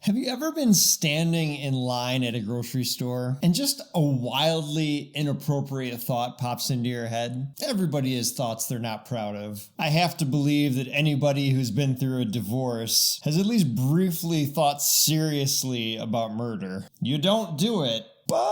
Have you ever been standing in line at a grocery store and just a wildly inappropriate thought pops into your head? Everybody has thoughts they're not proud of. I have to believe that anybody who's been through a divorce has at least briefly thought seriously about murder. You don't do it, but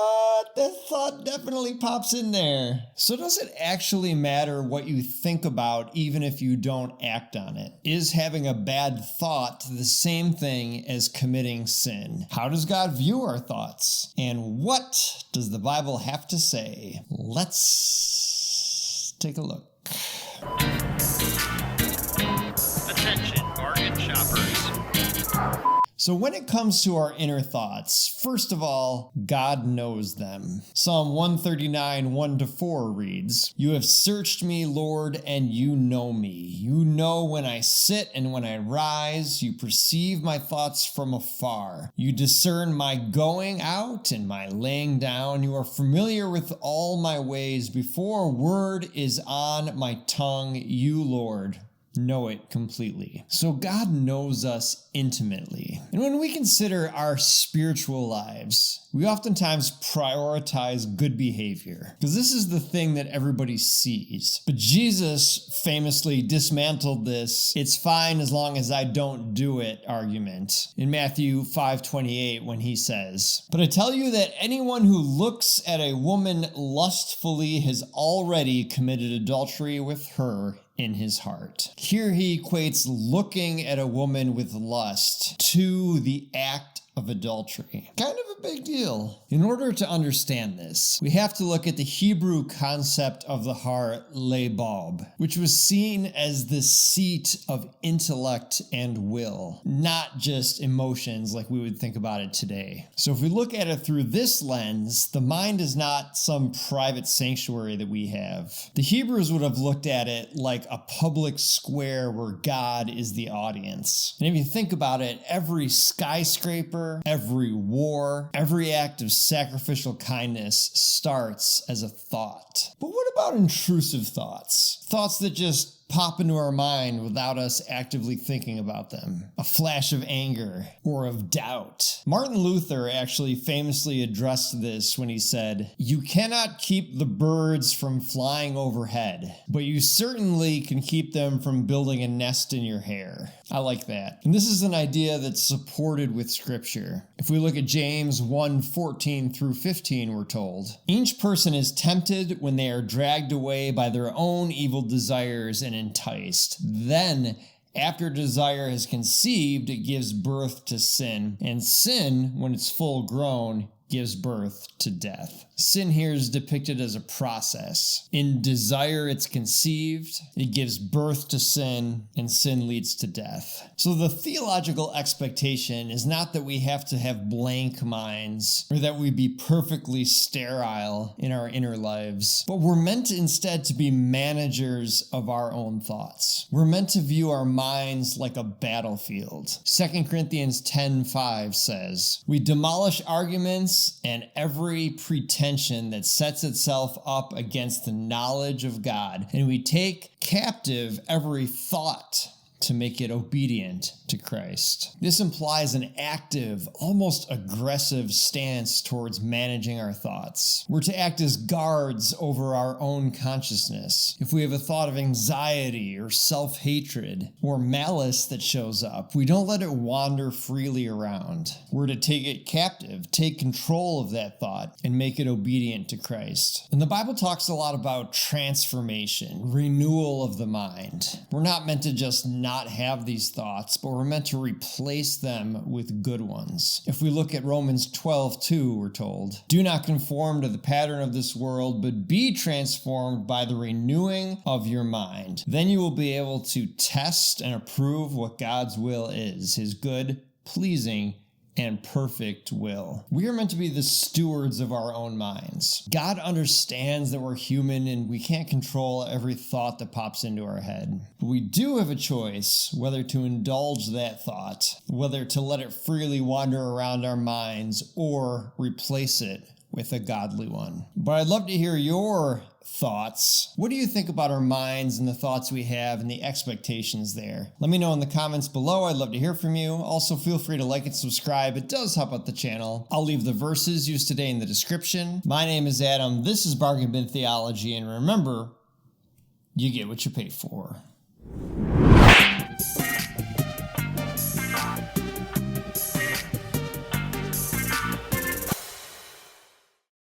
that thought definitely pops in there. So does it actually matter what you think about even if you don't act on it? Is having a bad thought the same thing as committing sin? How does God view our thoughts? And what does the Bible have to say? Let's take a look. Attention, bargain shoppers. So when it comes to our inner thoughts, first of all, God knows them. Psalm 139, 1-4 reads, "You have searched me, Lord, and you know me. You know when I sit and when I rise. You perceive my thoughts from afar. You discern my going out and my laying down. You are familiar with all my ways. Before a word is on my tongue, you, Lord, know it completely." So God knows us intimately. And when we consider our spiritual lives, we oftentimes prioritize good behavior because this is the thing that everybody sees. But Jesus famously dismantled this "it's fine as long as I don't do it" argument in Matthew 5:28 when he says, "But I tell you that anyone who looks at a woman lustfully has already committed adultery with her in his heart." Here he equates looking at a woman with lust to the act of adultery. Kind of a big deal. In order to understand this, we have to look at the Hebrew concept of the heart, lebab, which was seen as the seat of intellect and will, not just emotions like we would think about it today. So if we look at it through this lens, the mind is not some private sanctuary that we have. The Hebrews would have looked at it like a public square where God is the audience. And if you think about it, every skyscraper, every war, every act of sacrificial kindness starts as a thought. But what about intrusive thoughts? Thoughts that just pop into our mind without us actively thinking about them. A flash of anger or of doubt. Martin Luther actually famously addressed this when he said, "You cannot keep the birds from flying overhead, but you certainly can keep them from building a nest in your hair." I like that. And this is an idea that's supported with scripture. If we look at James 1:14-15, we're told, "Each person is tempted when they are dragged away by their own evil desires and enticed. Then, after desire has conceived, it gives birth to sin. And sin, when it's full grown, gives birth to death." Sin here is depicted as a process. In desire, it's conceived, it gives birth to sin, and sin leads to death. So the theological expectation is not that we have to have blank minds or that we be perfectly sterile in our inner lives, but we're meant instead to be managers of our own thoughts. We're meant to view our minds like a battlefield. 2 Corinthians 10:5 says, "We demolish arguments and every pretension that sets itself up against the knowledge of God, and we take captive every thought to make it obedient to Christ." This implies an active, almost aggressive stance towards managing our thoughts. We're to act as guards over our own consciousness. If we have a thought of anxiety or self-hatred or malice that shows up, we don't let it wander freely around. We're to take it captive, take control of that thought, and make it obedient to Christ. And the Bible talks a lot about transformation, renewal of the mind. We're not meant to just not have these thoughts, but we're meant to replace them with good ones. If we look at Romans 12:2, we're told, "Do not conform to the pattern of this world, but be transformed by the renewing of your mind. Then you will be able to test and approve what God's will is, his good, pleasing, and perfect will." We are meant to be the stewards of our own minds. God understands that we're human and we can't control every thought that pops into our head. But we do have a choice whether to indulge that thought, whether to let it freely wander around our minds, or replace it with a godly one. But I'd love to hear your thoughts. What do you think about our minds and the thoughts we have and the expectations there? Let me know in the comments below. I'd love to hear from you. Also, feel free to like and subscribe. It does help out the channel. I'll leave the verses used today in the description. My name is Adam. This is Bargain Bin Theology. And remember, you get what you pay for.